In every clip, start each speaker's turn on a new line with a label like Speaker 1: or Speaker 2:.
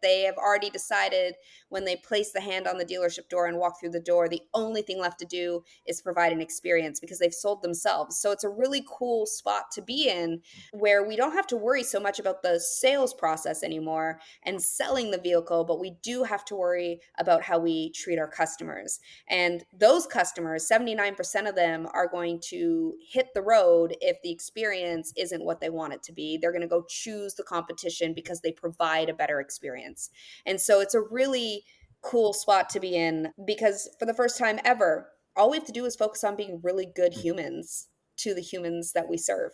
Speaker 1: They have already decided when they place the hand on the dealership door and walk through the door, the only thing left to do is provide an experience because they've sold themselves. So it's a really cool spot to be in where we don't have to worry so much about the sales process anymore and selling the vehicle, but we do have to worry about how we treat our customers. And those customers, 79% of them are going to hit the road if the experience isn't what they want it to be. They're going to go choose the competition because they provide a better experience. And so it's a really cool spot to be in because for the first time ever, all we have to do is focus on being really good humans to the humans that we serve.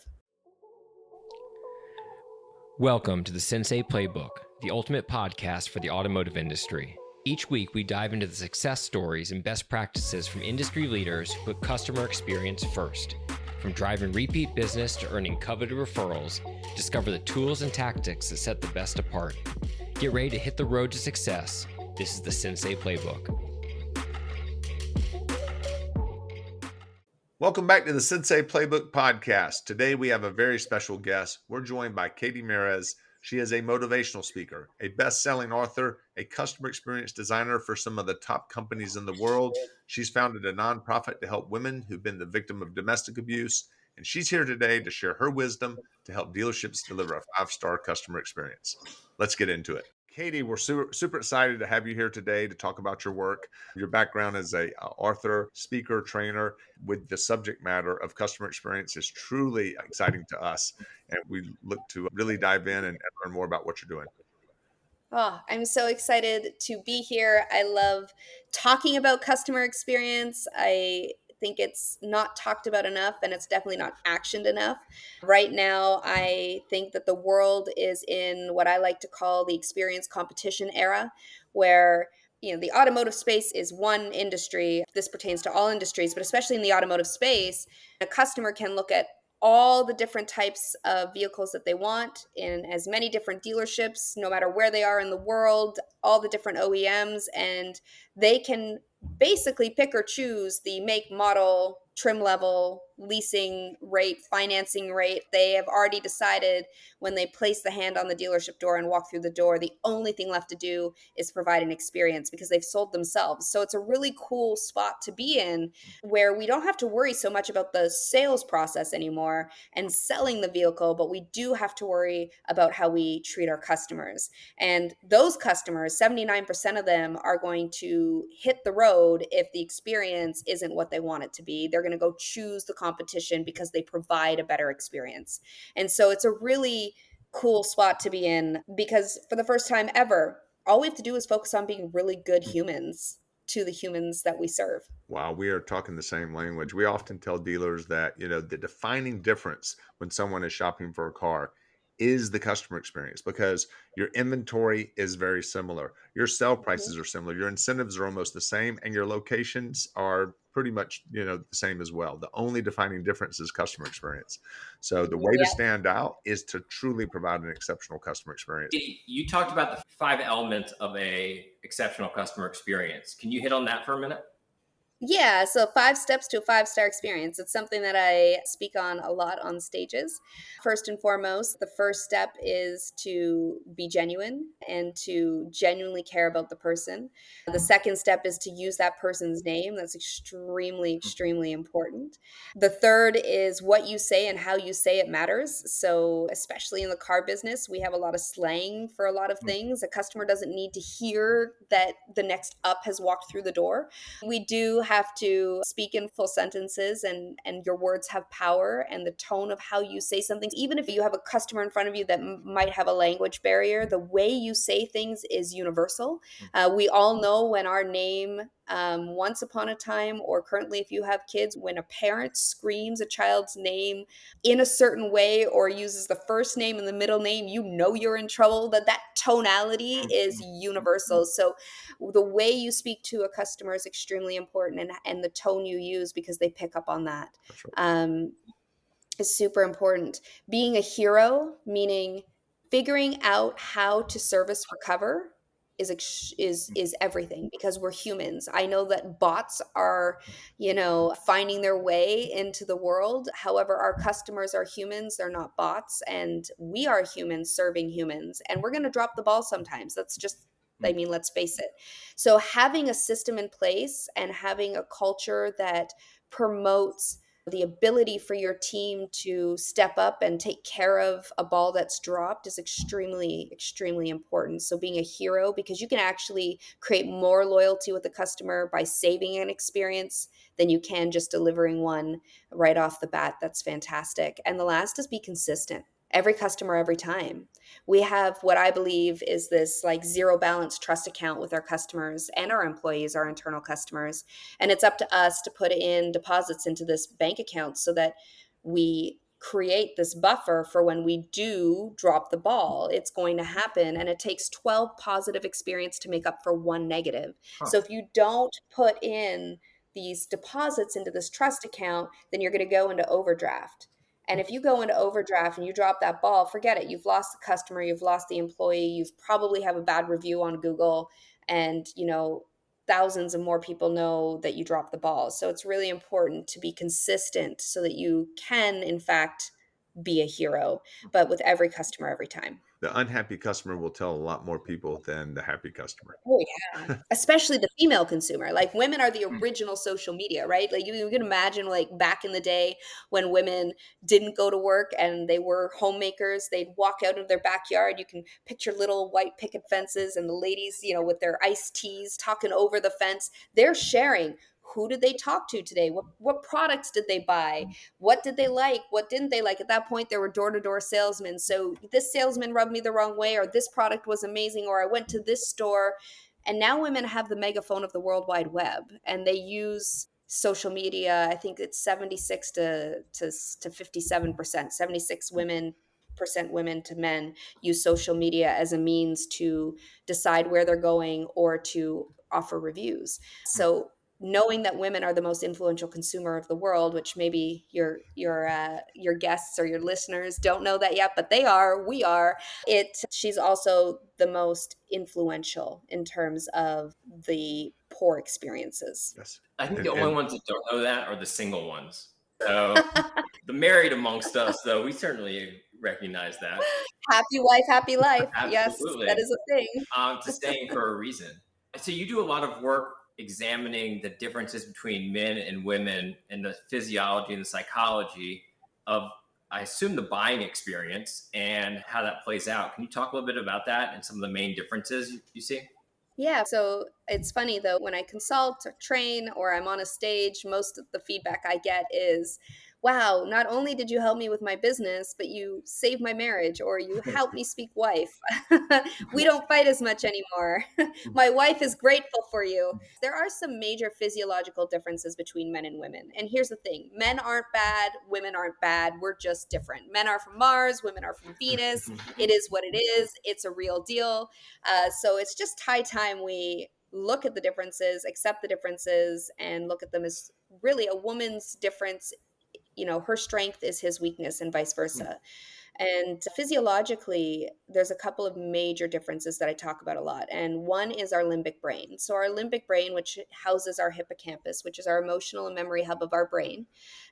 Speaker 2: Welcome to the Sensei Playbook, the ultimate podcast for the automotive industry. Each week, we dive into the success stories and best practices from industry leaders who put customer experience first. From driving repeat business to earning coveted referrals, discover the tools and tactics that set the best apart. Get ready to hit the road to success. This is the Sensei Playbook.
Speaker 3: Welcome back to the Sensei Playbook podcast. Today we have a very special guest. We're joined by Katie Merez. She is a motivational speaker, a best-selling author, a customer experience designer for some of the top companies in the world. She's founded a nonprofit to help women who've been the victim of domestic abuse. And she's here today to share her wisdom to help dealerships deliver a five-star customer experience. Let's get into it. Katie, we're super excited to have you here today to talk about your work. Your background as a author, speaker, trainer with the subject matter of customer experience is truly exciting to us. And we look to really dive in and learn more about what you're doing.
Speaker 1: Oh, I'm so excited to be here. I love talking about customer experience. I think it's not talked about enough and it's definitely not actioned enough. Right now, I think that the world is in what I like to call the experience competition era, where the automotive space is one industry. This pertains to all industries, but especially in the automotive space, a customer can look at all the different types of vehicles that they want in as many different dealerships, no matter where they are in the world, all the different OEMs, and they can basically pick or choose the make, model, trim level, leasing rate, financing rate. They have already decided when they place the hand on the dealership door and walk through the door, the only thing left to do is provide an experience because they've sold themselves. So it's a really cool spot to be in where we don't have to worry so much about the sales process anymore and selling the vehicle, but we do have to worry about how we treat our customers. And those customers, 79% of them are going to hit the road if the experience isn't what they want it to be. They're going to go choose the competition because they provide a better experience. And so it's a really cool spot to be in because for the first time ever, all we have to do is focus on being really good humans to the humans that we serve.
Speaker 3: Wow, we are talking the same language. We often tell dealers that, the defining difference when someone is shopping for a car is the customer experience because your inventory is very similar. Your sell prices are similar. Your incentives are almost the same and your locations are pretty much, the same as well. The only defining difference is customer experience. So the way to
Speaker 1: Yeah.
Speaker 3: stand out is to truly provide an exceptional customer experience.
Speaker 2: You talked about the 5 elements of a exceptional customer experience. Can you hit on that for a minute?
Speaker 1: Yeah, so 5 steps to a 5-star experience. It's something that I speak on a lot on stages. First and foremost, the first step is to be genuine and to genuinely care about the person. The second step is to use that person's name. That's extremely, extremely important. The third is what you say and how you say it matters. So, especially in the car business, we have a lot of slang for a lot of things. A customer doesn't need to hear that the next up has walked through the door. We do have to speak in full sentences and your words have power, and the tone of how you say something, even if you have a customer in front of you that might have a language barrier, the way you say things is universal. We all know when our name, once upon a time or currently if you have kids, when a parent screams a child's name in a certain way or uses the first name and the middle name, you're in trouble. That tonality is universal. So the way you speak to a customer is extremely important, and the tone you use, because they pick up on that,
Speaker 3: That's right.
Speaker 1: is super important. Being a hero, meaning figuring out how to service recover is everything, because we're humans. I know that bots are, finding their way into the world. However, our customers are humans, they're not bots, and we are humans serving humans, and we're going to drop the ball sometimes. That's just, I mean, let's face it. So having a system in place and having a culture that promotes the ability for your team to step up and take care of a ball that's dropped is extremely, extremely important. So being a hero, because you can actually create more loyalty with the customer by saving an experience than you can just delivering one right off the bat. That's fantastic. And the last is be consistent. Every customer, every time. We have what I believe is this like zero balance trust account with our customers and our employees, our internal customers. And it's up to us to put in deposits into this bank account so that we create this buffer for when we do drop the ball. It's going to happen. And it takes 12 positive experience to make up for one negative. So if you don't put in these deposits into this trust account, then you're going to go into overdraft. And if you go into overdraft and you drop that ball, forget it. You've lost the customer, you've lost the employee, you've probably have a bad review on Google, and thousands of more people know that you dropped the ball. So it's really important to be consistent so that you can, in fact, be a hero, but with every customer every time.
Speaker 3: The unhappy customer will tell a lot more people than the happy customer.
Speaker 1: Oh, yeah. Especially the female consumer. Like, women are the original social media, right? Like, you can imagine, like, back in the day when women didn't go to work and they were homemakers, they'd walk out of their backyard. You can picture little white picket fences and the ladies, with their iced teas talking over the fence. They're sharing. Who did they talk to today? What products did they buy? What did they like? What didn't they like? At that point, there were door-to-door salesmen. So this salesman rubbed me the wrong way, or this product was amazing, or I went to this store. And now women have the megaphone of the World Wide Web, and they use social media. I think it's 76 to 57%, 76 percent women to men use social media as a means to decide where they're going or to offer reviews. So knowing that women are the most influential consumer of the world, which maybe your guests or your listeners don't know that yet, but they are, we are. She's also the most influential in terms of the poor experiences.
Speaker 3: Yes.
Speaker 2: I think the only
Speaker 3: And
Speaker 2: ones that don't know that are the single ones. So the married amongst us, though, we certainly recognize that.
Speaker 1: Happy wife, happy life. Yes, that
Speaker 2: Absolutely.
Speaker 1: is a thing.
Speaker 2: To staying for a reason. So you do a lot of work examining the differences between men and women and the physiology and the psychology of, I assume, the buying experience and how that plays out. Can you talk a little bit about that and some of the main differences you see?
Speaker 1: Yeah, so it's funny though, when I consult or train or I'm on a stage, most of the feedback I get is, wow, not only did you help me with my business, but you saved my marriage, or you helped me speak wife. We don't fight as much anymore. My wife is grateful for you. There are some major physiological differences between men and women. And here's the thing: men aren't bad, women aren't bad. We're just different. Men are from Mars, women are from Venus. It is what it is, it's a real deal. So it's just high time we look at the differences, accept the differences, and look at them as really a woman's difference. Her strength is his weakness, and vice versa. And physiologically, there's a couple of major differences that I talk about a lot. And one is our limbic brain. So, our limbic brain, which houses our hippocampus, which is our emotional and memory hub of our brain,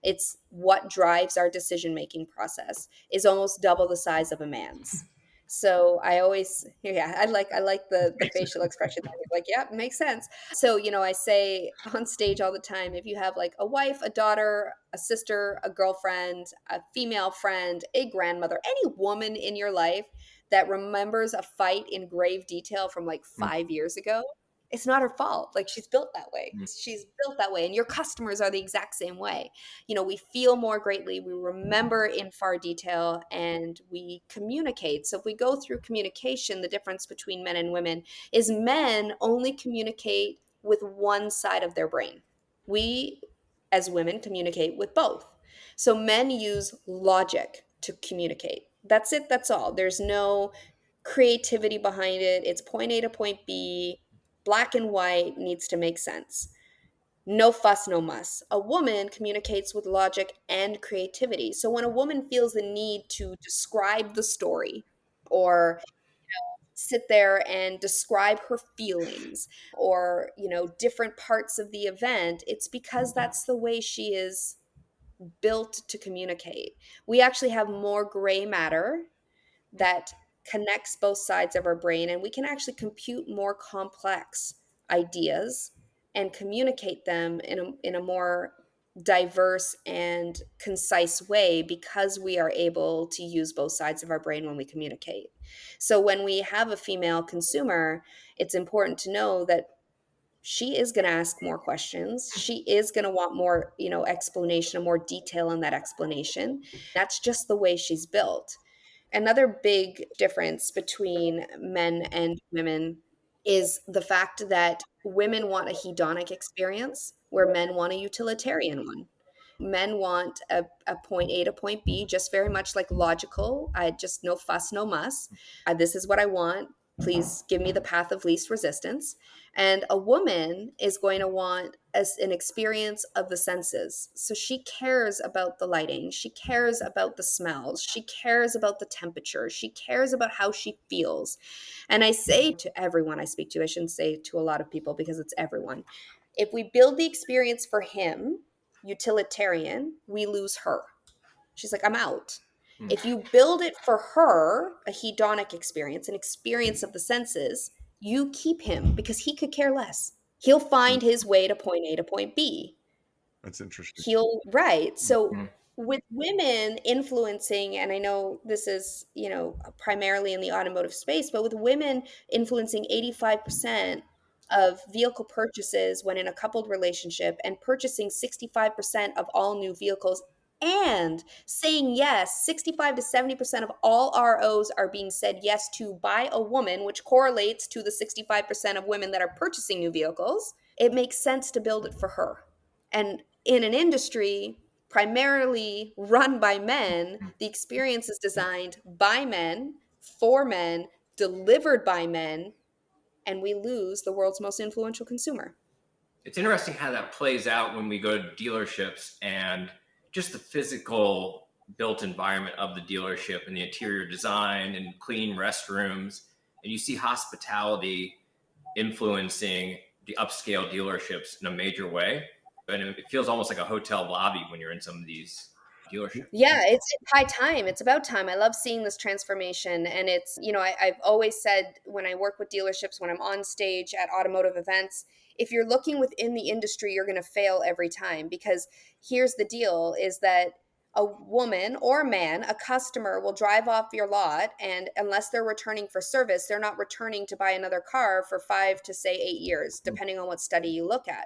Speaker 1: it's what drives our decision making process, is almost double the size of a man's. So I always, yeah, I like the facial expression. Like, yeah, makes sense. So, I say on stage all the time, if you have like a wife, a daughter, a sister, a girlfriend, a female friend, a grandmother, any woman in your life that remembers a fight in grave detail from like 5 years ago, it's not her fault. Like, she's built that way. She's built that way. And your customers are the exact same way. We feel more greatly, we remember in far detail, and we communicate. So if we go through communication, the difference between men and women is men only communicate with one side of their brain. We, as women, communicate with both. So men use logic to communicate. That's it, that's all. There's no creativity behind it. It's point A to point B, black and white, needs to make sense. No fuss, no muss. A woman communicates with logic and creativity. So when a woman feels the need to describe the story or sit there and describe her feelings or, different parts of the event, it's because that's the way she is built to communicate. We actually have more gray matter that connects both sides of our brain, and we can actually compute more complex ideas and communicate them in a more diverse and concise way because we are able to use both sides of our brain when we communicate. So when we have a female consumer, it's important to know that she is going to ask more questions. She is going to want more, explanation and more detail in that explanation. That's just the way she's built. Another big difference between men and women is the fact that women want a hedonic experience where men want a utilitarian one. Men want a point A to point B, just very much like logical. I just no fuss, no muss. This is what I want. Please give me the path of least resistance. And a woman is going to want an experience of the senses. So she cares about the lighting. She cares about the smells. She cares about the temperature. She cares about how she feels. And I say to everyone I speak to, I shouldn't say to a lot of people because it's everyone, if we build the experience for him, utilitarian, we lose her. She's like, I'm out. If you build it for her, a hedonic experience, an experience of the senses, you keep him because he could care less. He'll find his way to point A to point B.
Speaker 3: That's interesting.
Speaker 1: Right. So with women influencing, and I know this is, primarily in the automotive space, but with women influencing 85% of vehicle purchases when in a coupled relationship and purchasing 65% of all new vehicles and saying yes, 65 to 70% of all ROs are being said yes to by a woman, which correlates to the 65% of women that are purchasing new vehicles. It makes sense to build it for her. And in an industry primarily run by men, the experience is designed by men, for men, delivered by men, and we lose the world's most influential consumer.
Speaker 2: It's interesting how that plays out when we go to dealerships and just the physical built environment of the dealership and the interior design and clean restrooms. And you see hospitality influencing the upscale dealerships in a major way. And it feels almost like a hotel lobby when you're in some of these dealerships.
Speaker 1: Yeah, it's high time. It's about time. I love seeing this transformation. And it's, I've always said when I work with dealerships, when I'm on stage at automotive events, if you're looking within the industry, you're going to fail every time because here's the deal is that a woman or a man, a customer will drive off your lot. And unless they're returning for service, they're not returning to buy another car for 5 to say 8 years, depending on what study you look at.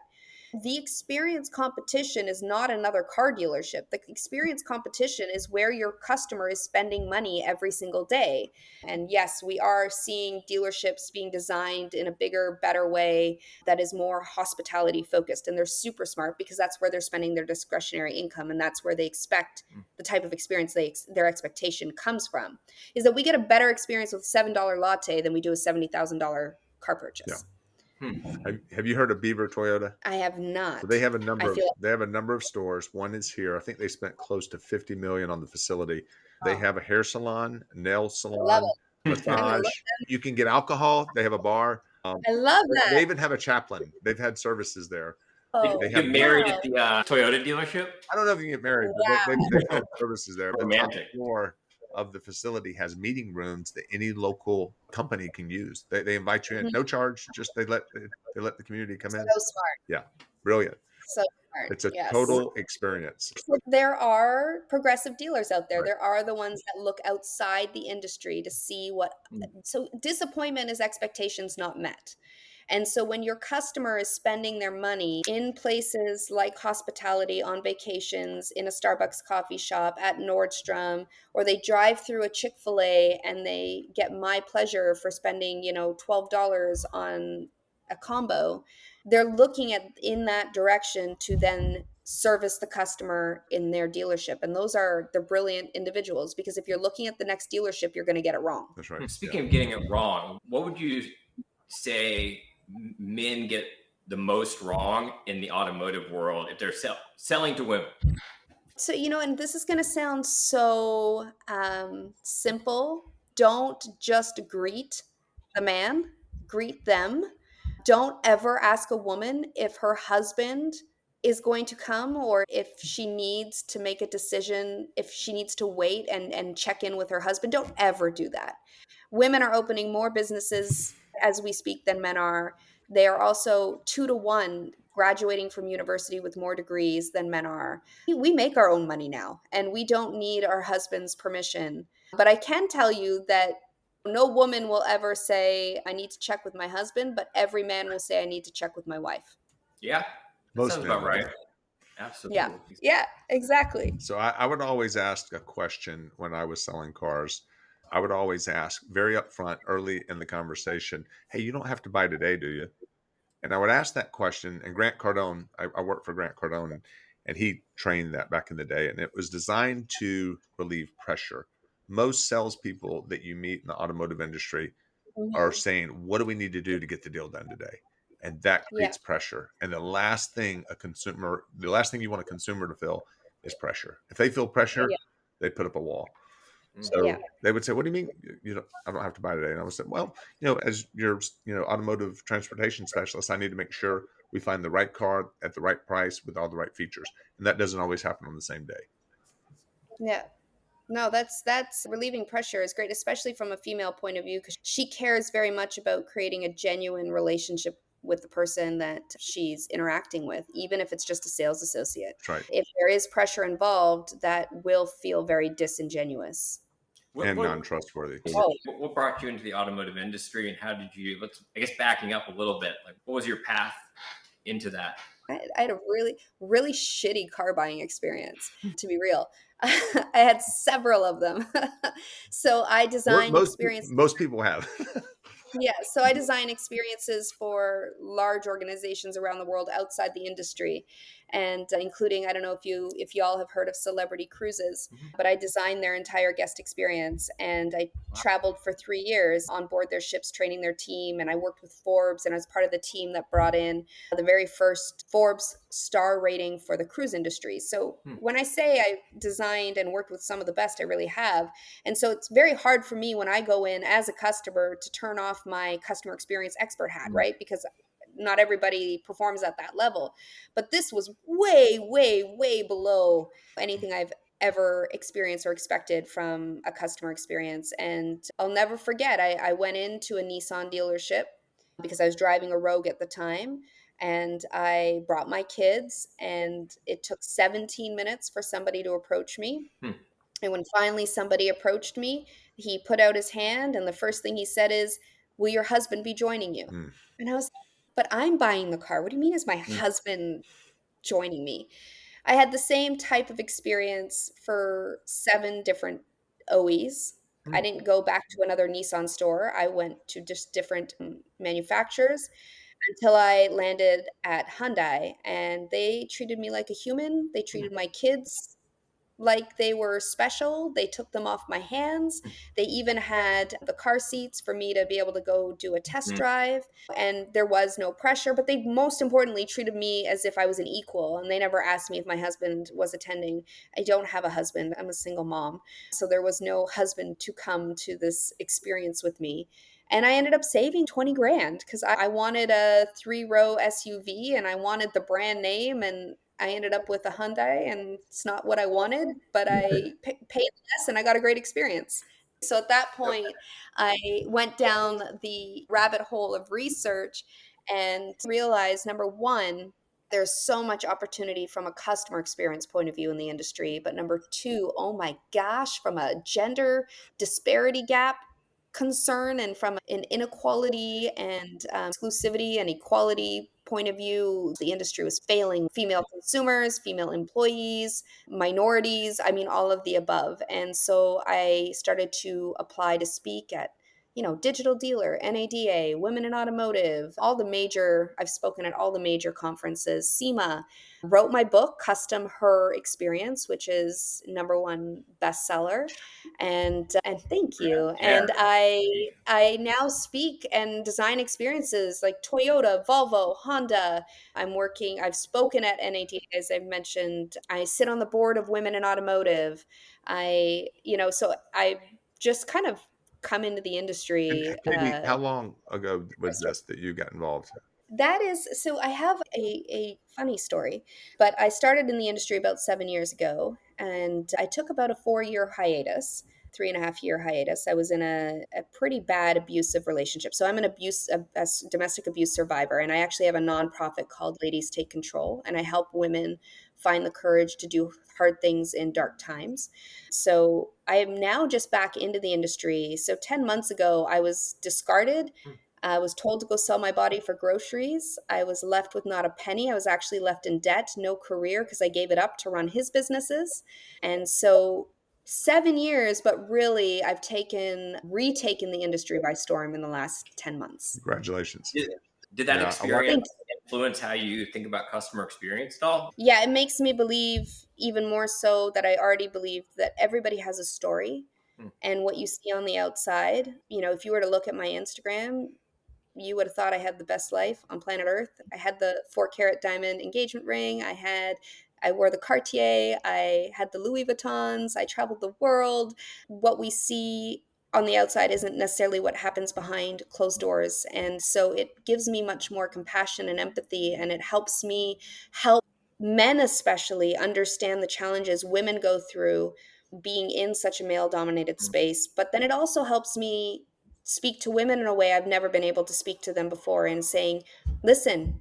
Speaker 1: The experience competition is not another car dealership. The experience competition is where your customer is spending money every single day. And yes, we are seeing dealerships being designed in a bigger, better way that is more hospitality focused. And they're super smart because that's where they're spending their discretionary income. And that's where they expect the type of experience their expectation comes from, is that we get a better experience with a $7 latte than we do a $70,000 car purchase.
Speaker 3: Have you heard of Beaver Toyota?
Speaker 1: I have
Speaker 3: So
Speaker 1: not.
Speaker 3: they have a
Speaker 1: I
Speaker 3: number of
Speaker 1: feel
Speaker 3: stores. One is here. I think they spent close to 50 million on the facility. They have a hair salon, nail
Speaker 1: I love
Speaker 3: salon,
Speaker 1: it. I'm gonna
Speaker 3: massage.
Speaker 1: look.
Speaker 3: You can get alcohol. They have a bar.
Speaker 1: I love
Speaker 3: They
Speaker 1: that.
Speaker 3: even have a chaplain. They've had services there.
Speaker 1: Oh,
Speaker 3: They
Speaker 2: You
Speaker 3: have
Speaker 2: get
Speaker 3: beer.
Speaker 2: married
Speaker 1: wow.
Speaker 2: at the Toyota dealership?
Speaker 3: I don't know if you can get married, but they've
Speaker 1: Wow.
Speaker 3: had services there. The top
Speaker 2: Romantic.
Speaker 3: floor of the facility has meeting rooms that any local company can use. They invite you in,
Speaker 1: Mhm.
Speaker 3: no charge. Just they let the community come
Speaker 1: So
Speaker 3: in.
Speaker 1: smart.
Speaker 3: Yeah, brilliant.
Speaker 1: So smart.
Speaker 3: It's a
Speaker 1: Yes.
Speaker 3: total experience.
Speaker 1: So there are progressive dealers out there.
Speaker 3: Right.
Speaker 1: There are the ones that look outside the industry to see what. So disappointment is expectations not met. And so when your customer is spending their money in places like hospitality, on vacations, in a Starbucks coffee shop, at Nordstrom, or they drive through a Chick-fil-A and they get my pleasure for spending, $12 on a combo, they're looking at in that direction to then service the customer in their dealership. And those are the brilliant individuals because if you're looking at the next dealership, you're going to get it wrong.
Speaker 3: That's right.
Speaker 2: Speaking of getting it wrong, what would you say men get the most wrong in the automotive world if they're selling to women?
Speaker 1: So, and this is going to sound so simple. Don't just greet the man, greet them. Don't ever ask a woman if her husband is going to come or if she needs to make a decision, if she needs to wait and check in with her husband. Don't ever do that. Women are opening more businesses as we speak than men are. They are also 2 to 1 graduating from university with more degrees than men are. We make our own money now and we don't need our husband's permission. But I can tell you that no woman will ever say, I need to check with my husband, but every man will say, I need to check with my wife.
Speaker 4: Yeah, that
Speaker 3: Most
Speaker 4: sounds
Speaker 3: men,
Speaker 4: about
Speaker 3: right?
Speaker 4: right.
Speaker 1: Yeah.
Speaker 4: Absolutely.
Speaker 1: Yeah, exactly.
Speaker 3: So I would always ask a question when I was selling cars. I would always ask very upfront, early in the conversation, "Hey, you don't have to buy today, do you?" And I would ask that question. And Grant Cardone, I worked for Grant Cardone, and he trained that back in the day, and it was designed to relieve pressure. Most salespeople that you meet in the automotive industry are
Speaker 1: Mhm.
Speaker 3: saying, "What do we need to do to get the deal done today?" And that
Speaker 1: Yeah.
Speaker 3: creates pressure. And the last thing you want a consumer to feel is pressure. If they feel pressure,
Speaker 1: Yeah.
Speaker 3: they put up a wall.
Speaker 4: Mhm.
Speaker 1: Yeah.
Speaker 3: So they would say, "What do you mean? You know, I don't have to buy today." And I would say, "Well, as your automotive transportation specialist, I need to make sure we find the right car at the right price with all the right features, and that doesn't always happen on the same day."
Speaker 1: Yeah. No, that's relieving pressure is great, especially from a female point of view, because she cares very much about creating a genuine relationship with the person that she's interacting with, even if it's just a sales associate.
Speaker 3: That's right,
Speaker 1: If there is pressure involved, that will feel very disingenuous.
Speaker 4: What,
Speaker 3: and
Speaker 4: what
Speaker 3: non-trustworthy.
Speaker 1: Oh,
Speaker 4: what brought you into the automotive industry, and how did you? Let's, I guess, backing up a little bit. Like, what was your path into that?
Speaker 1: I had a really, really shitty car buying experience, to be real. I had several of them. So I design experience.
Speaker 3: Most people have.
Speaker 1: Yeah, so I design experiences for large organizations around the world outside the industry, and including, I don't know if you all have heard of Celebrity Cruises,
Speaker 4: Mhm.
Speaker 1: but I designed their entire guest experience, and I
Speaker 4: Wow.
Speaker 1: traveled for 3 years on board their ships, training their team, and I worked with Forbes, and I was part of the team that brought in the very first Forbes star rating for the cruise industry. So
Speaker 4: Hmm.
Speaker 1: when I say I designed and worked with some of the best, I really have. And so it's very hard for me when I go in as a customer to turn off my customer experience expert hat,
Speaker 4: Hmm.
Speaker 1: right? Because not everybody performs at that level. But this was way, way, way below anything I've ever experienced or expected from a customer experience. And I'll never forget, I went into a Nissan dealership because I was driving a Rogue at the time. And I brought my kids, and it took 17 minutes for somebody to approach me.
Speaker 4: Hmm.
Speaker 1: And when finally somebody approached me, he put out his hand, and the first thing he said is, "Will your husband be joining you?"
Speaker 3: Mm,
Speaker 1: And I was, "But I'm buying the car. What do you mean is my
Speaker 4: Hmm.
Speaker 1: husband joining me?" I had the same type of experience for 7 different OEs. I
Speaker 4: Hmm.
Speaker 1: didn't go back to another Nissan store. I went to just different manufacturers until I landed at Hyundai, and they treated me like a human. They
Speaker 4: Hmm.
Speaker 1: treated my kids like they were special. They took them off my hands. They even had the car seats for me to be able to go do a test
Speaker 4: Hmm.
Speaker 1: drive. And there was no pressure, but they most importantly treated me as if I was an equal. And they never asked me if my husband was attending. I don't have a husband, I'm a single mom. So there was no husband to come to this experience with me. And I ended up saving 20 grand because I wanted a 3-row SUV and I wanted the brand name. And I ended up with a Hyundai, and it's not what I wanted, but I paid less and I got a great experience. So at that point, I went down the rabbit hole of research and realized number one, there's so much opportunity from a customer experience point of view in the industry. But number two, oh my gosh, from a gender disparity gap concern and from an inequality and exclusivity and equality point of view, the industry was failing female consumers, female employees, minorities, I mean, all of the above. And so I started to apply to speak at Digital Dealer, NADA, Women in Automotive, all the major, I've spoken at all the major conferences, SEMA, wrote my book, Custom Her Experience, which is #1 bestseller. And thank you.
Speaker 4: Yeah.
Speaker 1: And I now speak and design experiences like Toyota, Volvo, Honda. I've spoken at NADA, as I've mentioned. I sit on the board of Women in Automotive. So I just kind of come into the
Speaker 3: And
Speaker 1: industry.
Speaker 3: Katie, how long ago was this that you got involved?
Speaker 1: That is, so I have a funny story, but I started in the industry about 7 years ago, and I took about a 4 year hiatus, 3.5 year hiatus. I was in a pretty bad abusive relationship. So I'm an domestic abuse survivor, and I actually have a nonprofit called Ladies Take Control, and I help women find the courage to do hard things in dark times. So I am now just back into the industry. So 10 months ago, I was discarded. I was told to go sell my body for groceries. I was left with not a penny. I was actually left in debt, no career because I gave it up to run his businesses. And so 7 years, but really I've retaken the industry by storm in the last 10 months.
Speaker 3: Congratulations.
Speaker 4: Did that
Speaker 3: Yeah, I watched.
Speaker 4: experience
Speaker 1: Thanks.
Speaker 4: influence how you think about customer experience at all?
Speaker 1: Yeah, it makes me believe even more so that I already believed that everybody has a story.
Speaker 4: Hmm.
Speaker 1: And what you see on the outside, if you were to look at my Instagram, you would have thought I had the best life on planet Earth. I had the 4 carat diamond engagement ring. I wore the Cartier. I had the Louis Vuittons. I traveled the world. What we see on the outside isn't necessarily what happens behind closed doors. And so it gives me much more compassion and empathy, and it helps me help men, especially, understand the challenges women go through being in such a male dominated
Speaker 4: Hmm.
Speaker 1: space. But then it also helps me speak to women in a way I've never been able to speak to them before, and saying, listen,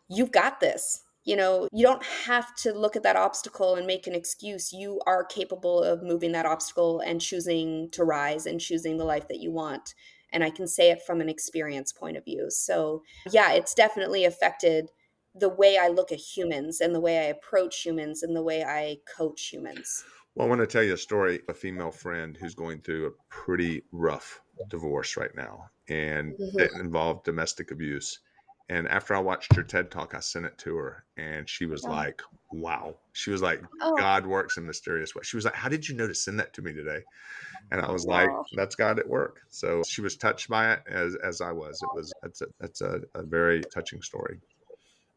Speaker 1: you've got this. You don't have to look at that obstacle and make an excuse. You are capable of moving that obstacle and choosing to rise and choosing the life that you want. And I can say it from an experience point of view. So, yeah, it's definitely affected the way I look at humans and the way I approach humans and the way I coach humans.
Speaker 3: Well, I want to tell you a story. A female friend who's going through a pretty rough divorce right now, and
Speaker 1: Mhm.
Speaker 3: it involved domestic abuse. And after I watched your TED talk, I sent it to her, and she was
Speaker 1: Oh,
Speaker 3: like, "Wow!" She was like,
Speaker 1: oh,
Speaker 3: "God works in mysterious ways." She was like, "How did you know to send that to me today?" And I was like,
Speaker 1: oh.
Speaker 3: "That's God at work." So she was touched by it as I was. That's a very touching story.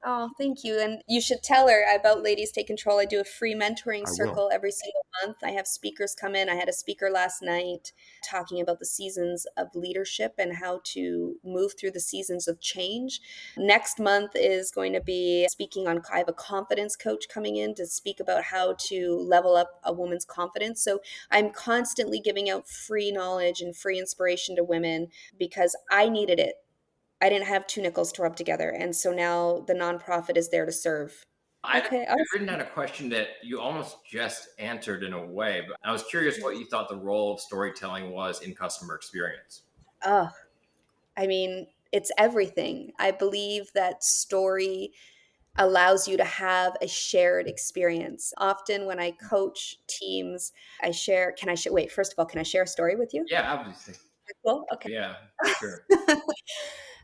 Speaker 1: Oh, thank you. And you should tell her about Ladies Take Control. I do a free mentoring
Speaker 3: I will.
Speaker 1: circle every single month. I have speakers come in. I had a speaker last night talking about the seasons of leadership and how to move through the seasons of change. Next month is going to be speaking on, I have a confidence coach coming in to speak about how to level up a woman's confidence. So I'm constantly giving out free knowledge and free inspiration to women because I needed it. I didn't have two nickels to rub together. And so now the nonprofit is there to serve.
Speaker 4: I'd
Speaker 1: Okay, awesome.
Speaker 4: written down a question that you almost just answered in a way, but I was curious what you thought the role of storytelling was in customer experience.
Speaker 1: Oh, I mean, it's everything. I believe that story allows you to have a shared experience. Often when I coach teams, wait, first of all, can I share a story with you?
Speaker 4: Yeah, obviously.
Speaker 1: Cool. Okay.
Speaker 4: Yeah, for sure.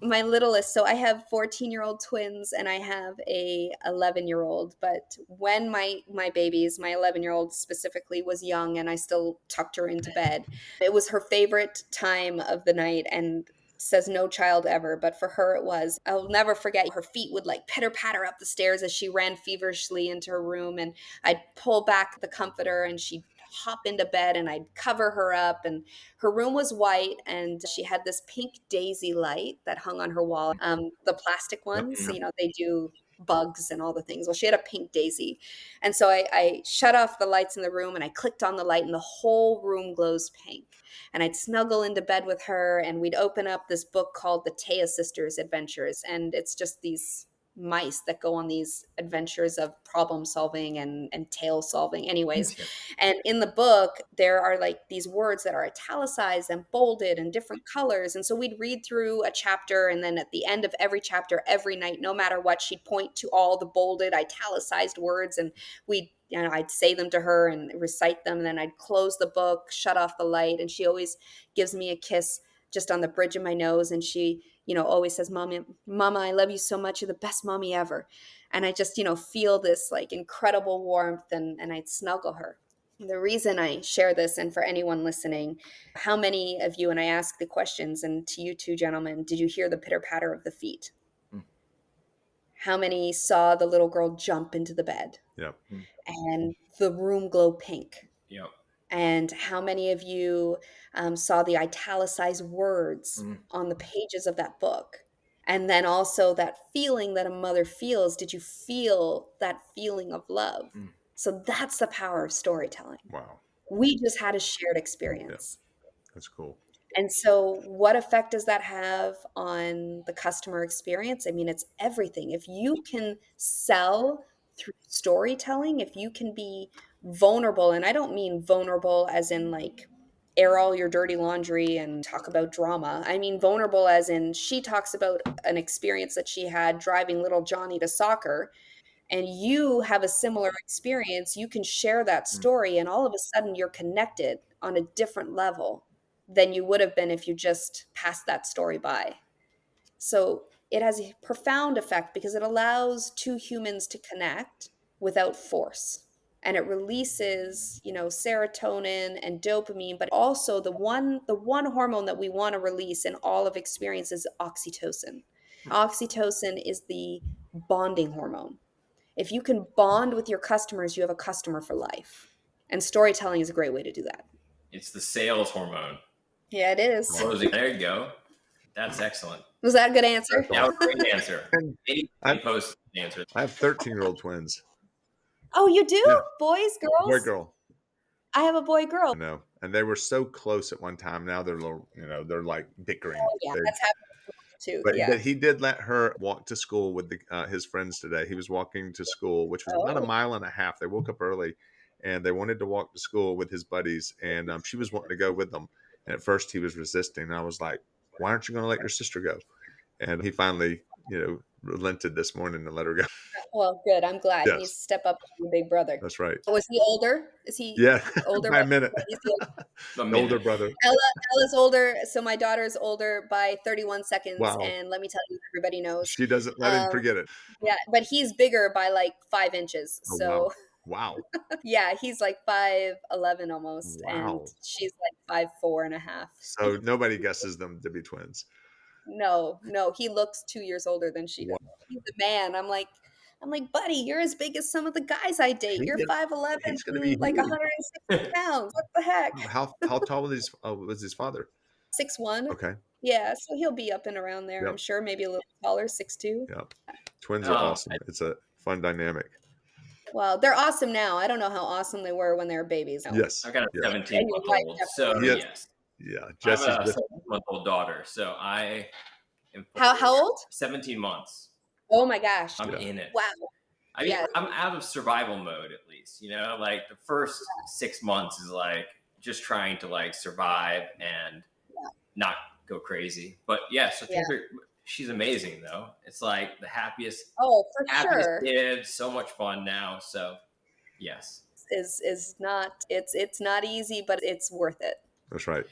Speaker 1: My littlest, so I have 14-year-old twins and I have a 11-year-old, but when my babies, my 11-year-old specifically, was young and I still tucked her into bed, it was her favorite time of the night, and says no child ever, but for her it was. I'll never forget, her feet would like pitter patter up the stairs as she ran feverishly into her room, and I'd pull back the comforter and she'd hop into bed and I'd cover her up, and her room was white, and she had this pink daisy light that hung on her wall. The plastic
Speaker 3: Yep.
Speaker 1: ones, they do bugs and all the things. Well, she had a pink daisy. And so I shut off the lights in the room and I clicked on the light, and the whole room glows pink. And I'd snuggle into bed with her and we'd open up this book called The Taya Sisters Adventures. And it's just these mice that go on these adventures of problem solving and tale solving. Anyways,
Speaker 4: Yeah.
Speaker 1: and in the book, there are like these words that are italicized and bolded and different colors. And so we'd read through a chapter, and then at the end of every chapter, every night, no matter what, she'd point to all the bolded, italicized words, and I'd say them to her and recite them. And then I'd close the book, shut off the light, and she always gives me a kiss just on the bridge of my nose. And she, always says, Mama, I love you so much. You're the best mommy ever. And I just, feel this like incredible warmth, and I'd snuggle her. The reason I share this, and for anyone listening, how many of you, and I ask the questions, and to you two gentlemen, did you hear the pitter patter of the feet?
Speaker 4: Mm,
Speaker 1: How many saw the little girl jump into the bed
Speaker 3: Yep.
Speaker 4: mm,
Speaker 1: and the room glow pink?
Speaker 4: yep.
Speaker 1: And how many of you saw the italicized words
Speaker 4: Mm,
Speaker 1: on the pages of that book? And then also that feeling that a mother feels. Did you feel that feeling of love?
Speaker 4: mm.
Speaker 1: So that's the power of storytelling.
Speaker 3: Wow.
Speaker 1: We just had a shared
Speaker 3: Yeah,
Speaker 1: experience.
Speaker 3: that's cool.
Speaker 1: And so, what effect does that have on the customer experience? I mean, it's everything. If you can sell through storytelling, if you can be vulnerable, and I don't mean vulnerable as in like air all your dirty laundry and talk about drama. I mean vulnerable as in she talks about an experience that she had driving little Johnny to soccer, and you have a similar experience, you can share that
Speaker 4: Mm.
Speaker 1: story, and all of a sudden you're connected on a different level than you would have been if you just passed that story by. So it has a profound effect because it allows two humans to connect without force. And it releases, serotonin and dopamine, but also the one hormone that we want to release in all of experience is oxytocin. Oxytocin is the bonding hormone. If you can bond with your customers, you have a customer for life. And storytelling is a great way to do that.
Speaker 4: It's the sales hormone.
Speaker 1: Yeah, it is.
Speaker 4: Closing. There you go. That's excellent.
Speaker 1: Was that a good answer?
Speaker 3: That's
Speaker 4: That was
Speaker 3: awesome.
Speaker 4: a great answer.
Speaker 3: And
Speaker 4: Any post answer.
Speaker 3: I have 13-year-old twins.
Speaker 1: Oh, you do?
Speaker 3: Yeah,
Speaker 1: Boys,
Speaker 3: boy,
Speaker 1: girls?
Speaker 3: girl.
Speaker 1: I have a boy girl.
Speaker 3: I know, and they were so close at one time. Now they're little, they're like bickering.
Speaker 1: Oh, yeah,
Speaker 3: They,
Speaker 1: that's happened too.
Speaker 3: but
Speaker 1: Yeah.
Speaker 3: but he did let her walk to school with his friends today. He was walking to school, which was about a
Speaker 1: Oh,
Speaker 3: mile and a half. They woke up early, and they wanted to walk to school with his buddies, and she was wanting to go with them. And at first, he was resisting. And I was like, "Why aren't you going to let your sister go?" And he finally, relented this morning and let her go.
Speaker 1: well, good. I'm glad. He needs
Speaker 3: Yes,
Speaker 1: to step up to be a big brother.
Speaker 3: that's right.
Speaker 1: Was he older? Is he
Speaker 3: Yeah,
Speaker 1: older
Speaker 3: by
Speaker 1: by
Speaker 3: a minute.
Speaker 1: he's the
Speaker 4: A
Speaker 3: The older
Speaker 4: minute.
Speaker 3: brother.
Speaker 1: Ella's older, so my daughter's older by 31 seconds,
Speaker 3: Wow.
Speaker 1: and let me tell you, everybody knows.
Speaker 3: She doesn't let him
Speaker 1: Um,
Speaker 3: forget it.
Speaker 1: yeah, but he's bigger by like 5 inches.
Speaker 3: Oh, wow.
Speaker 1: So
Speaker 3: Wow.
Speaker 1: yeah, he's like 5'11" almost, and
Speaker 3: Wow.
Speaker 1: she's like 5'4.5".
Speaker 3: So nobody guesses them to be twins.
Speaker 1: No, no, he looks 2 years older than she does.
Speaker 3: Wow.
Speaker 1: He's a man. I'm like, buddy, you're as big as some of the guys I date.
Speaker 3: He
Speaker 1: You're
Speaker 3: is,
Speaker 1: 5'11"
Speaker 3: he's going to be
Speaker 1: and like
Speaker 3: huge.
Speaker 1: 160 pounds. What the heck?
Speaker 3: How tall was his father?
Speaker 1: 6'1".
Speaker 3: Okay.
Speaker 1: Yeah, so he'll be up and around there, I'm
Speaker 3: Yep.
Speaker 1: sure, maybe a little taller, 6'2".
Speaker 3: Yep. Twins are
Speaker 4: Oh,
Speaker 3: awesome. It's a fun dynamic.
Speaker 1: Well, they're awesome now. I don't know how awesome they were when they were babies. No.
Speaker 3: Yes.
Speaker 4: I've got a
Speaker 3: Yes.
Speaker 4: 17
Speaker 1: And your
Speaker 4: month
Speaker 1: wife
Speaker 4: old. So,
Speaker 3: He has,
Speaker 1: definitely.
Speaker 4: yes.
Speaker 3: yeah.
Speaker 4: I have
Speaker 3: Jesse's
Speaker 4: a
Speaker 3: just
Speaker 4: 7-month-old daughter. So, I am
Speaker 1: How old?
Speaker 4: 17 months.
Speaker 1: Oh my gosh.
Speaker 4: I'm
Speaker 3: Yeah.
Speaker 4: in it.
Speaker 1: Wow.
Speaker 4: I mean,
Speaker 1: Yeah.
Speaker 4: I'm out of survival mode at least. Like the first 6 months is like just trying to like survive and not go crazy. But yeah, so
Speaker 1: Yeah.
Speaker 4: she's amazing though. It's like the happiest,
Speaker 1: Oh, for
Speaker 4: happiest
Speaker 1: sure.
Speaker 4: kid. So much fun now. So yes.
Speaker 1: Is not it's not easy, but it's worth it.
Speaker 3: that's right.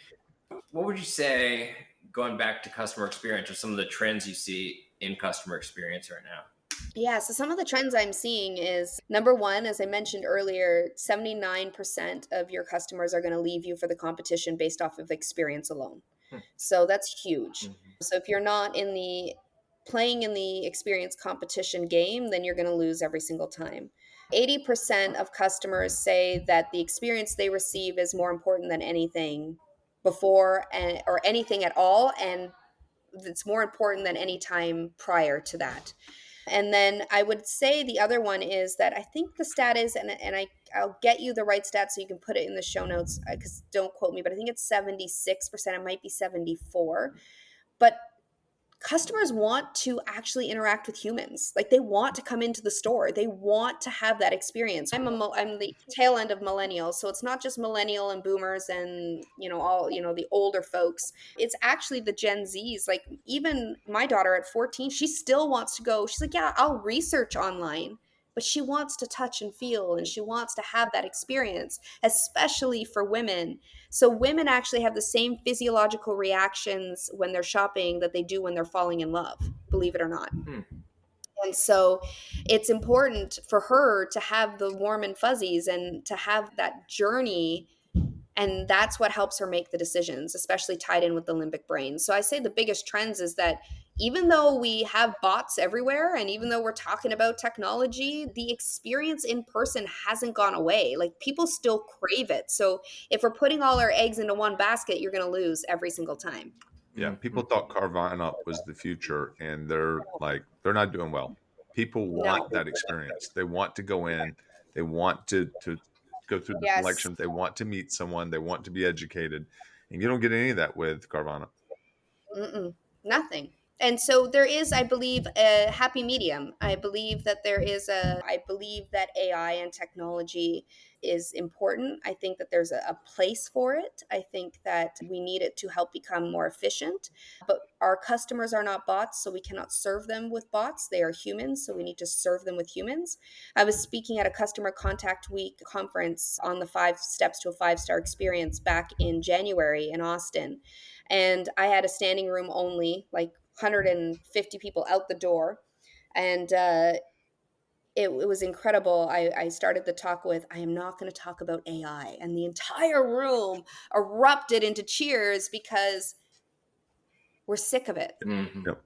Speaker 4: What would you say, going back to customer experience, or some of the trends you see in customer experience right now?
Speaker 1: Yeah, so some of the trends I'm seeing is number one, as I mentioned earlier, 79% of your customers are going to leave you for the competition based off of experience alone.
Speaker 4: Hmm.
Speaker 1: So that's huge.
Speaker 4: Mhm.
Speaker 1: So if you're not playing in the experience competition game, then you're going to lose every single time. 80% of customers say that the experience they receive is more important than anything before or anything at all, and it's more important than any time prior to that. And then I would say the other one is that I think the stat is, and I'll get you the right stat so you can put it in the show notes because don't quote me, but I think it's 76%. It might be 74. But customers want to actually interact with humans. Like they want to come into the store. They want to have that experience. I'm the tail end of millennials, so it's not just millennial and boomers and all the older folks. It's actually the Gen Zs. Like even my daughter at 14, she still wants to go. She's like, yeah, I'll research online. But she wants to touch and feel and she wants to have that experience, especially for women. So women actually have the same physiological reactions when they're shopping that they do when they're falling in love, believe it or not.
Speaker 4: Hmm.
Speaker 1: And so it's important for her to have the warm and fuzzies and to have that journey. And that's what helps her make the decisions, especially tied in with the limbic brain. So I say the biggest trends is that even though we have bots everywhere and even though we're talking about technology, the experience in person hasn't gone away. Like people still crave it. So if we're putting all our eggs into one basket, you're going to lose every single time.
Speaker 3: Yeah, people thought Carvana was the future, and they're not doing well. People want
Speaker 1: No.
Speaker 3: that experience. They want to go in. They want to go through the
Speaker 1: Yes.
Speaker 3: selection. They want to meet someone. They want to be educated, and you don't get any of that with Carvana.
Speaker 1: Mm-mm, nothing. And so there is, I believe, a happy medium. I believe that AI and technology is important. I think that there's a place for it. I think that we need it to help become more efficient. But our customers are not bots, so we cannot serve them with bots. They are humans, so we need to serve them with humans. I was speaking at a Customer Contact Week conference on the 5 steps to a 5-star experience back in January in Austin. And I had a standing room only, like 150 people out the door. And it was incredible. I started the talk with, I am not going to talk about AI. And the entire room erupted into cheers because we're sick of it.
Speaker 4: Mm-hmm.
Speaker 3: Yep.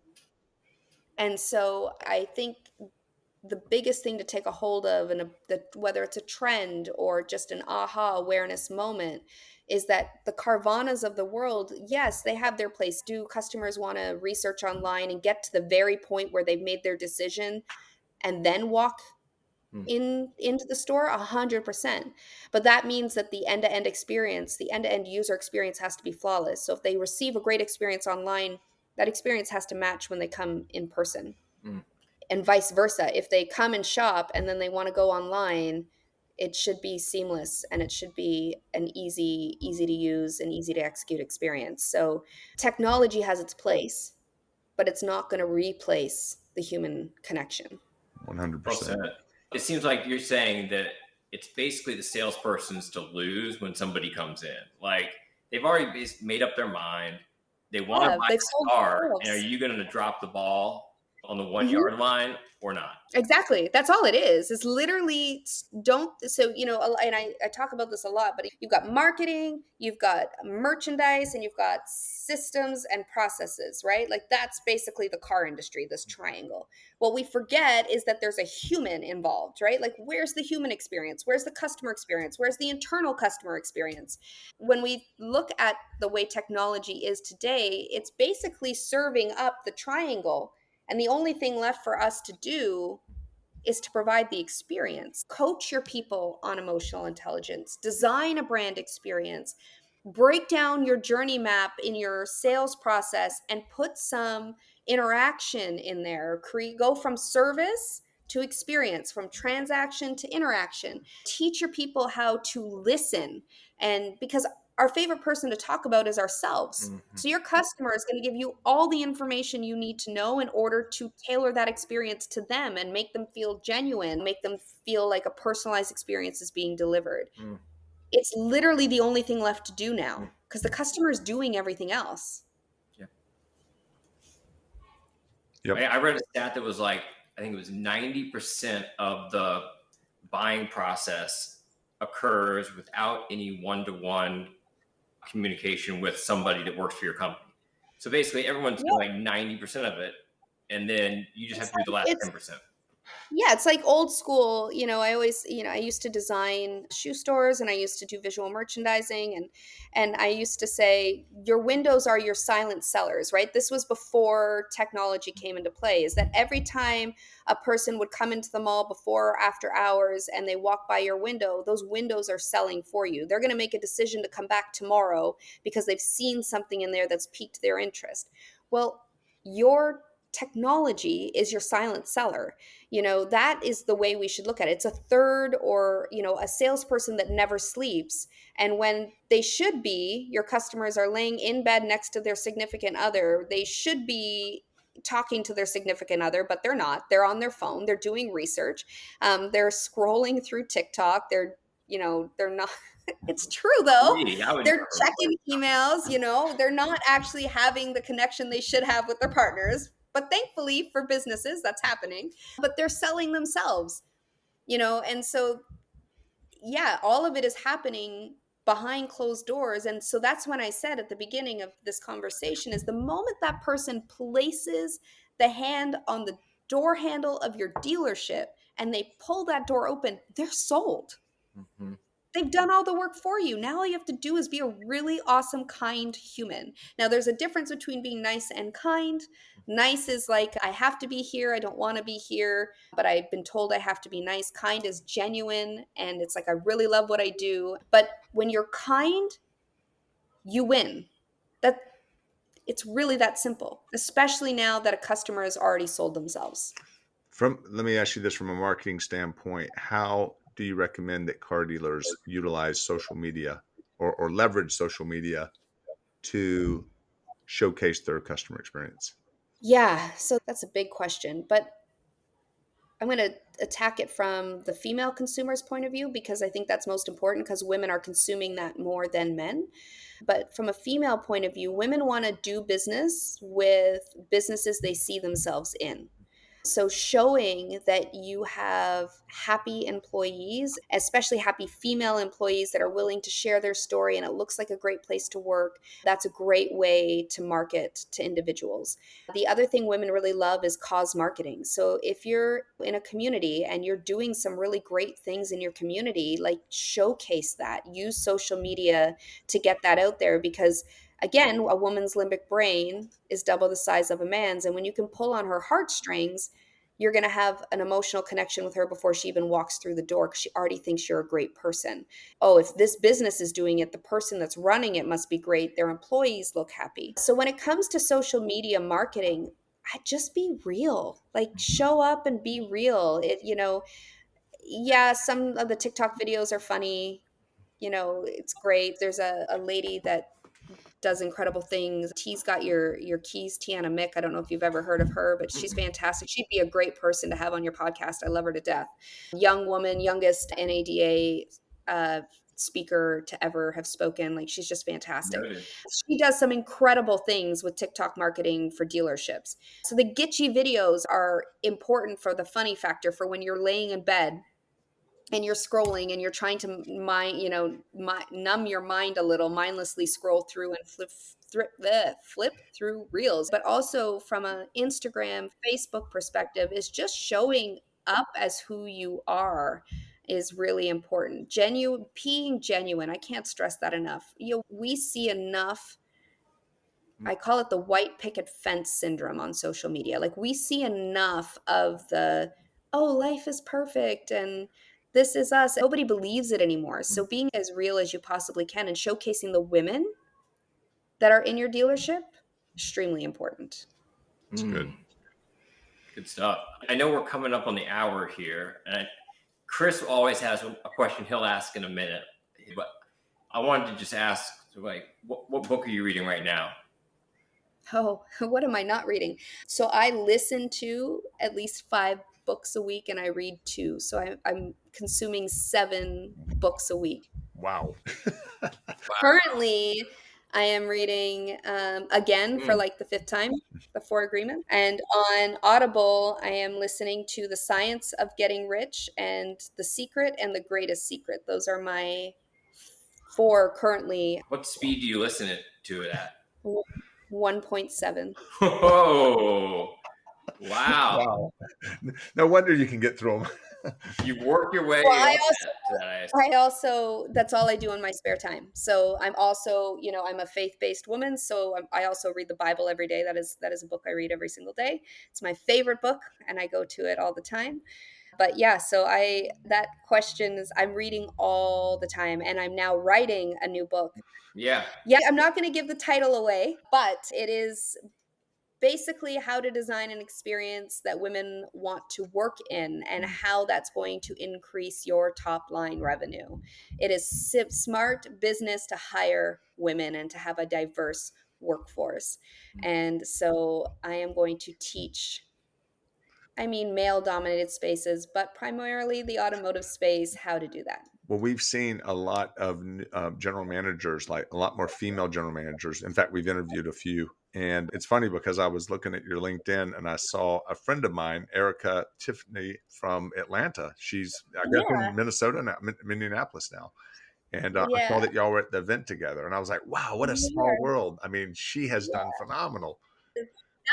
Speaker 1: And so I think the biggest thing to take a hold of, and whether it's a trend or just an aha awareness moment, is that the Carvanas of the world, yes, they have their place. Do customers want to research online and get to the very point where they've made their decision and then walk into the store? 100%. But that means that the end-to-end experience, the end-to-end user experience, has to be flawless. So if they receive a great experience online, that experience has to match when they come in person,
Speaker 4: Mm.
Speaker 1: and vice versa. If they come and shop and then they want to go online, it should be seamless and it should be an easy to use and easy to execute experience. So technology has its place, but it's not going to replace the human connection.
Speaker 4: Well
Speaker 3: 100%.
Speaker 4: said. It seems like you're saying that it's basically the salesperson's to lose when somebody comes in. Like they've already made up their mind. They want to
Speaker 1: Yeah,
Speaker 4: buy
Speaker 1: they've
Speaker 4: this
Speaker 1: sold
Speaker 4: car, and are
Speaker 1: themselves.
Speaker 4: you going to drop the ball on the one
Speaker 1: Mhm.
Speaker 4: yard line or not?
Speaker 1: Exactly. That's all it is. It's literally don't. So, and I talk about this a lot, but you've got marketing, you've got merchandise, and you've got systems and processes, right? Like that's basically the car industry, this triangle. What we forget is that there's a human involved, right? Like where's the human experience? Where's the customer experience? Where's the internal customer experience? When we look at the way technology is today, it's basically serving up the triangle, and the only thing left for us to do is to provide the experience. Coach your people on emotional intelligence, design a brand experience, break down your journey map in your sales process and put some interaction in there. Go from service to experience, from transaction to interaction. Teach your people how to listen. And because our favorite person to talk about is ourselves.
Speaker 4: Mm-hmm.
Speaker 1: So your customer is going to give you all the information you need to know in order to tailor that experience to them and make them feel genuine, make them feel like a personalized experience is being delivered.
Speaker 4: Mm-hmm.
Speaker 1: It's literally the only thing left to do now because the customer is doing everything else.
Speaker 4: Yeah.
Speaker 3: Yep.
Speaker 4: I read a stat that was like, I think it was 90% of the buying process occurs without any one-to-one communication with somebody that works for your company. So basically, everyone's
Speaker 1: Yeah,
Speaker 4: doing 90% of it, and then you just have
Speaker 1: it's
Speaker 4: to do the last
Speaker 1: it's
Speaker 4: 10%.
Speaker 1: yeah, it's like old school. I used to design shoe stores and I used to do visual merchandising, and I used to say your windows are your silent sellers, right? This was before technology came into play. Is that every time a person would come into the mall before or after hours and they walk by your window, those windows are selling for you. They're going to make a decision to come back tomorrow because they've seen something in there that's piqued their interest. Well, your technology is your silent seller. That is the way we should look at it. It's a third, or a salesperson that never sleeps. And when they should be, your customers are laying in bed next to their significant other. They should be talking to their significant other, but they're not. They're on their phone, they're doing research, they're scrolling through TikTok, they're not. It's true though.
Speaker 4: Me, I would
Speaker 1: They're
Speaker 4: never.
Speaker 1: checking emails, they're not actually having the connection they should have with their partners. But thankfully for businesses, that's happening. But they're selling themselves, and so, yeah, all of it is happening behind closed doors. And so that's when I said at the beginning of this conversation is the moment that person places the hand on the door handle of your dealership and they pull that door open, they're sold.
Speaker 4: Mm-hmm.
Speaker 1: They've done all the work for you. Now all you have to do is be a really awesome, kind human. Now, there's a difference between being nice and kind. Nice is like, I have to be here. I don't want to be here, but I've been told I have to be nice. Kind is genuine. And it's like, I really love what I do. But when you're kind, you win. That it's really that simple, especially now that a customer has already sold themselves.
Speaker 3: Let me ask you this from a marketing standpoint. How do you recommend that car dealers utilize social media or leverage social media to showcase their customer experience?
Speaker 1: Yeah, so that's a big question. But I'm going to attack it from the female consumer's point of view because I think that's most important because women are consuming that more than men. But from a female point of view, women want to do business with businesses they see themselves in. So showing that you have happy employees, especially happy female employees that are willing to share their story and it looks like a great place to work, that's a great way to market to individuals. The other thing women really love is cause marketing. So if you're in a community and you're doing some really great things in your community, like showcase that. Use social media to get that out there because again, a woman's limbic brain is double the size of a man's. And when you can pull on her heartstrings, you're going to have an emotional connection with her before she even walks through the door because she already thinks you're a great person. Oh, if this business is doing it, the person that's running it must be great. Their employees look happy. So when it comes to social media marketing, I just be real. Like show up and be real. Yeah, some of the TikTok videos are funny. It's great. There's a lady that does incredible things. T's got your keys, Tiana Mick. I don't know if you've ever heard of her, but she's fantastic. She'd be a great person to have on your podcast. I love her to death. Young woman, youngest NADA speaker to ever have spoken. Like she's just fantastic.
Speaker 4: Noted.
Speaker 1: She does some incredible things with TikTok marketing for dealerships. So the Gitchy videos are important for the funny factor for when you're laying in bed and you're scrolling and you're trying to numb your mind a little, mindlessly scroll through and flip through reels. But also from an Instagram, Facebook perspective, is just showing up as who you are is really important. Being genuine. I can't stress that enough. We see enough. I call it the white picket fence syndrome on social media. Like we see enough of oh, life is perfect and this is us. Nobody believes it anymore. So being as real as you possibly can and showcasing the women that are in your dealership, extremely important.
Speaker 3: That's good.
Speaker 4: Good stuff. I know we're coming up on the hour here, and Chris always has a question he'll ask in a minute, but I wanted to just ask, like, what book are you reading right now?
Speaker 1: Oh, what am I not reading? So I listen to at least 5 books a week and I read 2. So I'm consuming 7 books a week.
Speaker 3: Wow.
Speaker 1: Currently, I am reading again for like the 5th time, The Four Agreements. And on Audible, I am listening to The Science of Getting Rich and The Secret and The Greatest Secret. Those are my 4 currently.
Speaker 4: What speed do you listen to it at?
Speaker 1: 1.7.
Speaker 4: Oh, wow.
Speaker 3: Wow. No wonder you can get through them.
Speaker 4: You work your way
Speaker 1: Well,
Speaker 4: up to that.
Speaker 1: I also that's all I do in my spare time. So I'm also, I'm a faith-based woman, so I also read the Bible every day. That is a book I read every single day. It's my favorite book and I go to it all the time. But yeah, so that question is I'm reading all the time and I'm now writing a new book.
Speaker 4: Yeah.
Speaker 1: Yeah, I'm not going to give the title away, but it is basically how to design an experience that women want to work in and how that's going to increase your top line revenue. It is smart business to hire women and to have a diverse workforce. And so I am going to teach, male dominated spaces, but primarily the automotive space, how to do that.
Speaker 3: Well, we've seen a lot of general managers, like a lot more female general managers. In fact, we've interviewed a few. And it's funny because I was looking at your LinkedIn and I saw a friend of mine, Erica Tiffany from Atlanta. She's, I guess,
Speaker 1: Yeah.
Speaker 3: in Minnesota now, Minneapolis now. And I saw
Speaker 1: Yeah.
Speaker 3: that y'all were at the event together, and I was like, wow, what a small
Speaker 1: Yeah.
Speaker 3: world. I mean, she has done phenomenal.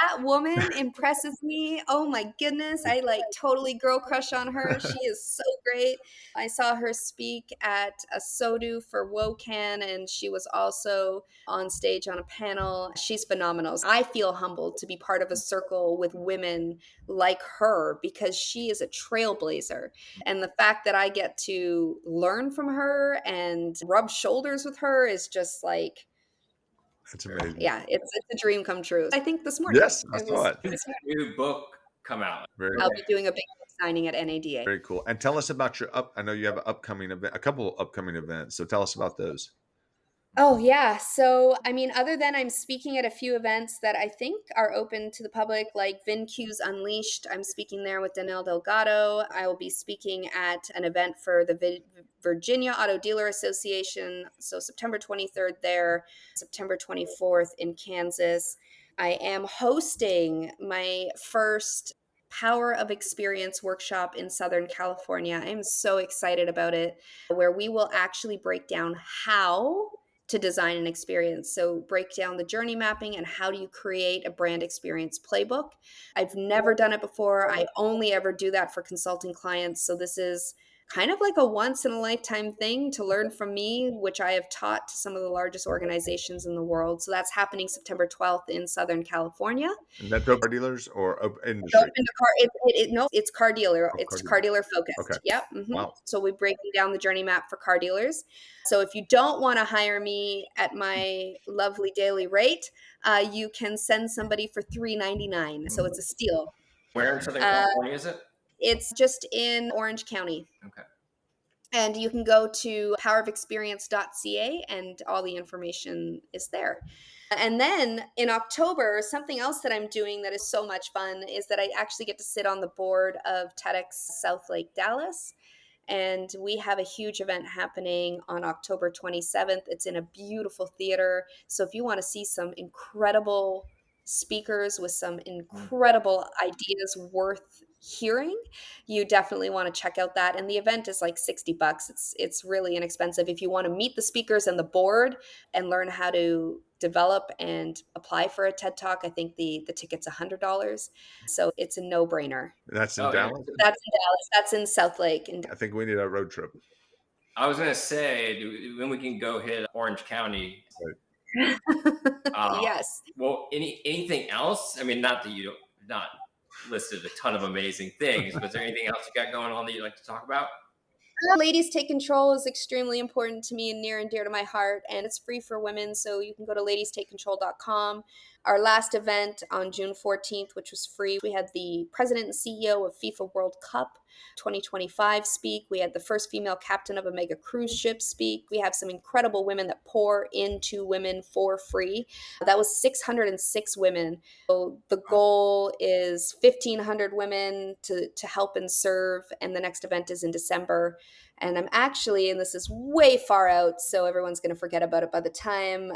Speaker 1: That woman impresses me. Oh my goodness. I like totally girl crush on her. She is so great. I saw her speak at a SODU for WOCAN, and she was also on stage on a panel. She's phenomenal. I feel humbled to be part of a circle with women like her because she is a trailblazer. And the fact that I get to learn from her and rub shoulders with her is just like,
Speaker 3: That's amazing.
Speaker 1: yeah, it's a dream come true. I think this morning.
Speaker 3: Yes, I
Speaker 1: It
Speaker 3: saw
Speaker 1: was
Speaker 3: it.
Speaker 1: this morning.
Speaker 4: New book come out.
Speaker 3: Very,
Speaker 1: I'll be doing a big signing at NADA.
Speaker 3: very cool. And tell us about your I know you have an upcoming event, a couple of upcoming events. So tell us about those.
Speaker 1: Oh, yeah. So, I mean, other than I'm speaking at a few events that I think are open to the public, like VinQ's Unleashed, I'm speaking there with Danelle Delgado. I will be speaking at an event for the Virginia Auto Dealer Association. So, September 23rd there, September 24th in Kansas. I am hosting my first Power of Experience workshop in Southern California. I am so excited about it, where we will actually break down how to design an experience. So break down the journey mapping and how do you create a brand experience playbook. I've never done it before. I only ever do that for consulting clients. So this is kind of like a once in a lifetime thing to learn from me, which I have taught to some of the largest organizations in the world. So that's happening September 12th in Southern California.
Speaker 3: And that's open car dealers or industry?
Speaker 1: Open to car. No, it's car dealer.
Speaker 3: Oh, car
Speaker 1: It's car
Speaker 3: dealers.
Speaker 1: dealer
Speaker 3: Okay.
Speaker 1: focused. Yep.
Speaker 3: Wow.
Speaker 1: So we breaking down the journey map for car dealers. So if you don't want to hire me at my lovely daily rate, you can send somebody for $3.99. So it's a steal.
Speaker 4: Where in Southern
Speaker 1: Uh,
Speaker 4: California is it?
Speaker 1: it's just in Orange County.
Speaker 4: Okay.
Speaker 1: And you can go to powerofexperience.ca and all the information is there. And then in October, something else that I'm doing that is so much fun is that I actually get to sit on the board of TEDx South Lake Dallas. And we have a huge event happening on October 27th. It's in a beautiful theater. So if you want to see some incredible speakers with some incredible ideas worth hearing, you definitely want to check out that. And the event is like $60. It's really inexpensive. If you want to meet the speakers and the board and learn how to develop and apply for a TED Talk, I think the ticket's $100. So it's a no-brainer.
Speaker 3: That's in
Speaker 4: Oh, yeah.
Speaker 3: Dallas?
Speaker 1: That's in Dallas. That's in South Lake.
Speaker 3: I think we need a road trip.
Speaker 4: I was gonna say when we can go hit Orange County.
Speaker 1: Yes.
Speaker 4: Well, anything else? I mean, not that you don't not listed a ton of amazing things, but is there anything else you got going on that you'd like to talk about?
Speaker 1: Ladies Take Control is extremely important to me and near and dear to my heart, and it's free for women, so you can go to ladiestakecontrol.com. Our last event on June 14th, which was free, we had the president and CEO of FIFA World Cup 2025 speak. We had the first female captain of a mega cruise ship speak. We have some incredible women that pour into women for free. That was 606 women. So the goal is 1,500 women to help and serve, and the next event is in December. And I'm actually, and this is way far out, so everyone's going to forget about it by the time,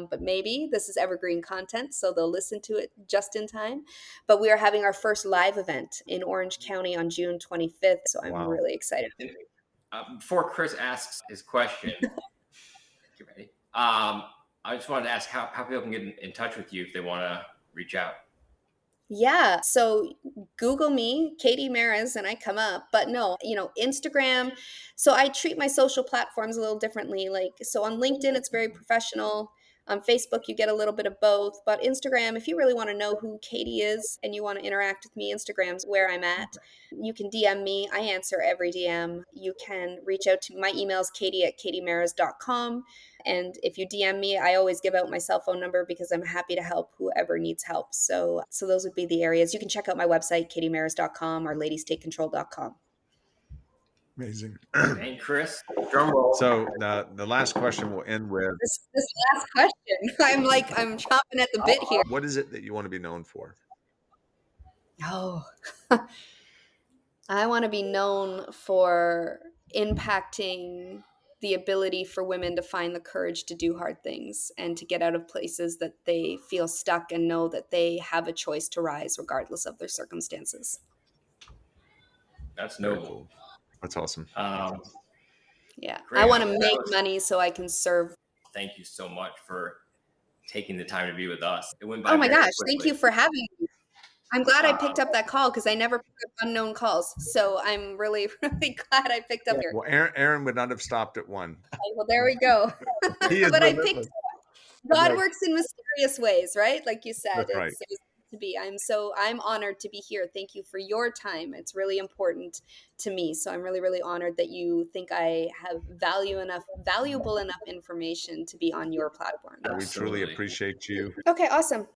Speaker 1: but maybe this is evergreen content, so they'll listen to it just in time. But we are having our first live event in Orange County on June 25th, so I'm
Speaker 3: Wow.
Speaker 1: really excited.
Speaker 4: Before Chris asks his question, get ready. I just wanted to ask how people can get in touch with you if they want to reach out.
Speaker 1: Yeah. So Google me, Katie Maris, and I come up. But no, Instagram. So I treat my social platforms a little differently. Like, so on LinkedIn, it's very professional. On Facebook, you get a little bit of both. But Instagram, if you really want to know who Katie is and you want to interact with me, Instagram's where I'm at. You can DM me. I answer every DM. You can reach out to my emails, katie@katiemaris.com. And if you DM me, I always give out my cell phone number because I'm happy to help whoever needs help. So those would be the areas. You can check out my website, katiemaris.com or ladiestakecontrol.com.
Speaker 3: Amazing.
Speaker 4: And Chris, drum roll.
Speaker 3: So the last question we'll end with,
Speaker 1: This last question, I'm chomping at the bit here.
Speaker 3: what is it that you want to be known for?
Speaker 1: Oh, I want to be known for impacting the ability for women to find the courage to do hard things and to get out of places that they feel stuck and know that they have a choice to rise regardless of their circumstances.
Speaker 4: That's
Speaker 3: Very
Speaker 4: noble.
Speaker 3: cool. That's awesome.
Speaker 1: Yeah. I
Speaker 4: Great.
Speaker 1: want to
Speaker 4: That
Speaker 1: make
Speaker 4: was-
Speaker 1: money so I can serve.
Speaker 4: Thank you so much for taking the time to be with us. It went by
Speaker 1: Oh my
Speaker 4: very
Speaker 1: gosh. Thank
Speaker 4: quickly.
Speaker 1: you for having me. I'm glad I
Speaker 4: Uh,
Speaker 1: picked up that call because I never pick up unknown calls. So I'm really, really glad I picked up your.
Speaker 3: Well, Aaron would not have stopped at one.
Speaker 1: Well, there we go.
Speaker 3: He is
Speaker 1: But I picked.
Speaker 3: relentless.
Speaker 1: God
Speaker 3: Right.
Speaker 1: works in mysterious ways, right? Like you said,
Speaker 3: That's right.
Speaker 1: it's meant to be. I'm honored to be here. Thank you for your time. It's really important to me. So I'm really, really honored that you think I have valuable enough information to be on your platform.
Speaker 3: We truly
Speaker 4: Absolutely.
Speaker 3: appreciate you.
Speaker 1: Okay, awesome.